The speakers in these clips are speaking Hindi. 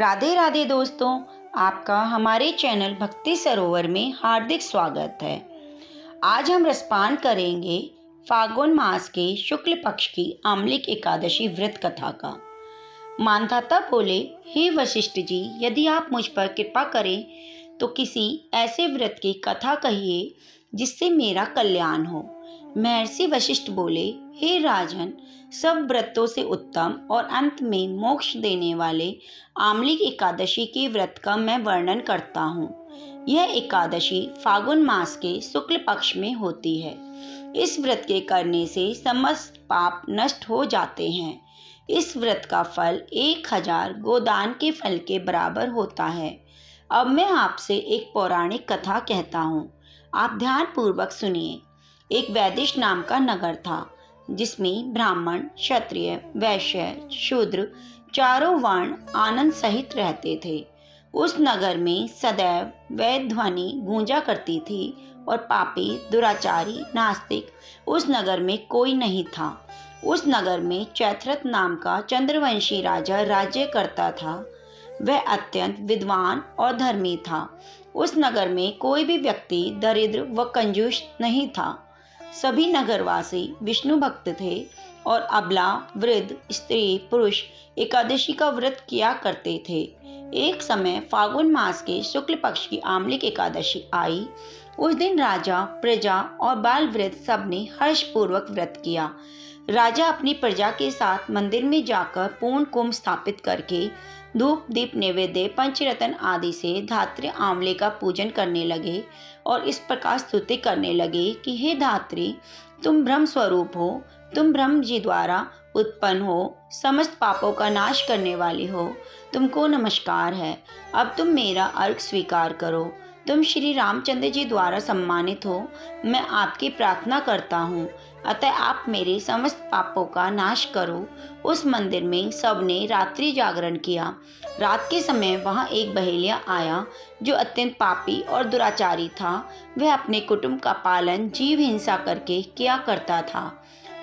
राधे राधे दोस्तों, आपका हमारे चैनल भक्ति सरोवर में हार्दिक स्वागत है। आज हम रसपान करेंगे फागुन मास के शुक्ल पक्ष की आमलिक एकादशी व्रत कथा का। मानधाता बोले, हे वशिष्ठ जी, यदि आप मुझ पर कृपा करें तो किसी ऐसे व्रत की कथा कहिए जिससे मेरा कल्याण हो। महर्षि वशिष्ठ बोले, हे राजन, सब व्रतों से उत्तम और अंत में मोक्ष देने वाले आमलिक एकादशी के व्रत का मैं वर्णन करता हूँ। यह एकादशी फागुन मास के शुक्ल पक्ष में होती है। इस व्रत के करने से समस्त पाप नष्ट हो जाते हैं। इस व्रत का फल 1000 गोदान के फल के बराबर होता है। अब मैं आपसे एक पौराणिक कथा कहता हूँ, आप ध्यान पूर्वक सुनिए। एक वैदिश नाम का नगर था जिसमें ब्राह्मण, क्षत्रिय, वैश्य, शूद्र चारों वर्ण आनंद सहित रहते थे। उस नगर में सदैव वैद ध्वनि गूंजा करती थी और पापी, दुराचारी, नास्तिक उस नगर में कोई नहीं था। उस नगर में चैत्रथ नाम का चंद्रवंशी राजा राज्य करता था। वह अत्यंत विद्वान और धर्मी था। उस नगर में कोई भी व्यक्ति दरिद्र व कंजूस नहीं था। सभी नगरवासी विष्णु भक्त थे और अबला, वृद्ध, स्त्री, पुरुष एकादशी का व्रत किया करते थे। एक समय फागुन मास के शुक्ल पक्ष की आमलिक एकादशी आई। उस दिन राजा, प्रजा और बाल वृद्ध सबने हर्षपूर्वक व्रत किया। राजा अपनी प्रजा के साथ मंदिर में जाकर पूर्ण कुंभ स्थापित करके धूप, दीप, नैवेद्य, पंचरत्न आदि से धात्री आंवले का पूजन करने लगे और इस प्रकार स्तुति करने लगे कि हे धात्री, तुम ब्रह्म स्वरूप हो, तुम ब्रह्म जी द्वारा उत्पन्न हो, समस्त पापों का नाश करने वाली हो, तुमको नमस्कार है। अब तुम मेरा अर्घ स्वीकार करो। तुम श्री रामचंद्र जी द्वारा सम्मानित हो। मैं आपकी प्रार्थना करता हूँ, अतः आप मेरे समस्त पापों का नाश करो। उस मंदिर में सबने रात्रि जागरण किया। रात के समय वहाँ एक बहेलिया आया जो अत्यंत पापी और दुराचारी था। वह अपने कुटुंब का पालन जीव हिंसा करके किया करता था।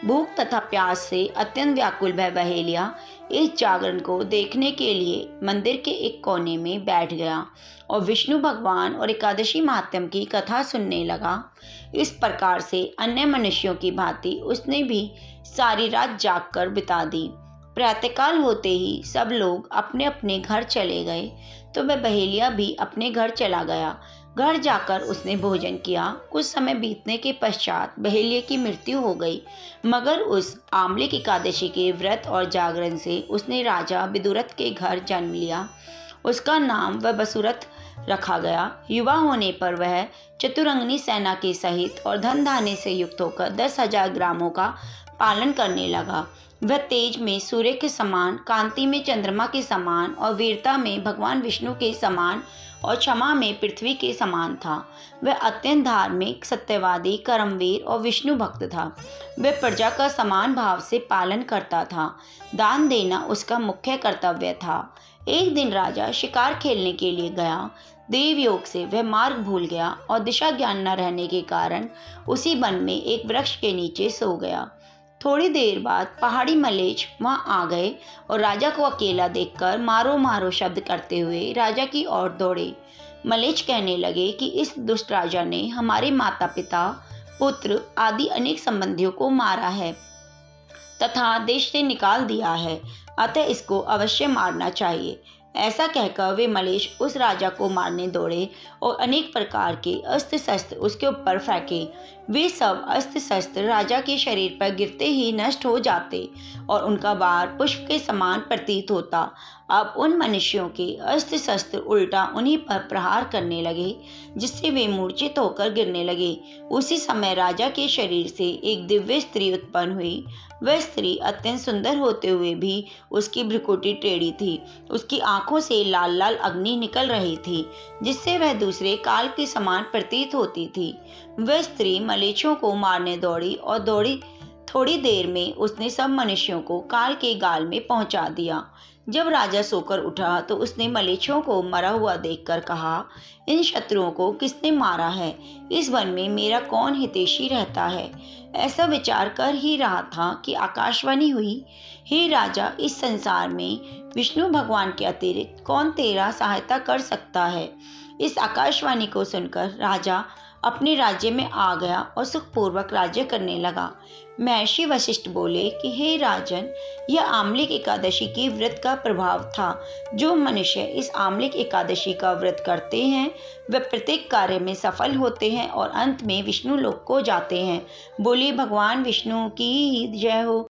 भूख तथा प्यास से अत्यंत व्याकुल वह बहेलिया इस जागरण को देखने के लिए मंदिर के एक कोने में बैठ गया और विष्णु भगवान और एकादशी महात्म्य की कथा सुनने लगा। इस प्रकार से अन्य मनुष्यों की भांति उसने भी सारी रात जागकर बिता दी। प्रातःकाल होते ही सब लोग अपने अपने घर चले गए तो वह बहेलिया भी अपने घर चला गया। घर जाकर उसने भोजन किया। कुछ समय बीतने के पश्चात बहेलिया की मृत्यु हो गई, मगर उस आमलिक एकादशी के व्रत और जागरण से उसने राजा विदुरथ के घर जन्म लिया। उसका नाम वह बसुरथ रखा गया। युवा होने पर वह चतुरंगनी सेना के सहित और धन धान्य से युक्त होकर 10,000 ग्रामों का पालन करने लगा। वह तेज में सूर्य के समान, कांति में चंद्रमा के समान और वीरता में भगवान विष्णु के समान और क्षमा में पृथ्वी के समान था। वह अत्यंत धार्मिक, सत्यवादी, कर्मवीर और विष्णु भक्त था। वह प्रजा का समान भाव से पालन करता था। दान देना उसका मुख्य कर्तव्य था। एक दिन राजा शिकार खेलने के लिए गया। देव योग से वह मार्ग भूल गया और दिशा ज्ञान न रहने के कारण उसी वन में एक वृक्ष के नीचे सो गया। थोड़ी देर बाद पहाड़ी मलेच्छ वहां आ गए और राजा को अकेला देखकर मारो मारो शब्द करते हुए राजा की ओर दौड़े। मलेच्छ कहने लगे कि इस दुष्ट राजा ने हमारे माता पिता, पुत्र आदि अनेक संबंधियों को मारा है तथा देश से निकाल दिया है, अतः इसको अवश्य मारना चाहिए। ऐसा कहकर वे मलेच्छ उस राजा को मारने दौड़े और अनेक प्रकार के अस्त्र शस्त्र उसके ऊपर फेंके। वे सब अस्त्र शस्त्र राजा के शरीर पर गिरते ही नष्ट हो जाते और उनका वार पुष्प के समान प्रतीत होता। अब उन मनुष्यों के अस्त्र शस्त्र उल्टा उन्हीं पर प्रहार करने लगे, जिससे वे मूर्छित होकर गिरने लगे। उसी समय राजा के शरीर से एक दिव्य स्त्री उत्पन्न हुई। वह स्त्री अत्यंत सुंदर होते हुए भी उसकी भ्रुकुटी टेढ़ी थी। उसकी आंखों से लाल लाल अग्नि निकल रही थी, जिससे वह दूसरे काल के समान प्रतीत होती थी। वह स्त्री मलेच्छों को मारने दौड़ी और दौड़ी थोड़ी देर में उसने सब मनुष्यों को काल के गाल में पहुंचा दिया। जब राजा सोकर उठा तो उसने मलेच्छों को मरा हुआ देखकर कहा, इन शत्रुओं को किसने मारा है? इस वन में मेरा कौन हितैषी रहता है? ऐसा विचार कर ही रहा था कि आकाशवाणी हुई, हे राजा, इस संसार में विष्णु भगवान के अतिरिक्त कौन तेरा सहायता कर सकता है? इस आकाशवाणी को सुनकर राजा अपने राज्य में आ गया और सुखपूर्वक राज्य करने लगा। महर्षि वशिष्ठ बोले कि हे राजन, यह आमलिक एकादशी की व्रत का प्रभाव था। जो मनुष्य इस आमलिक एकादशी का व्रत करते हैं वे प्रत्येक कार्य में सफल होते हैं और अंत में विष्णु लोक को जाते हैं। बोलिए भगवान विष्णु की जय हो।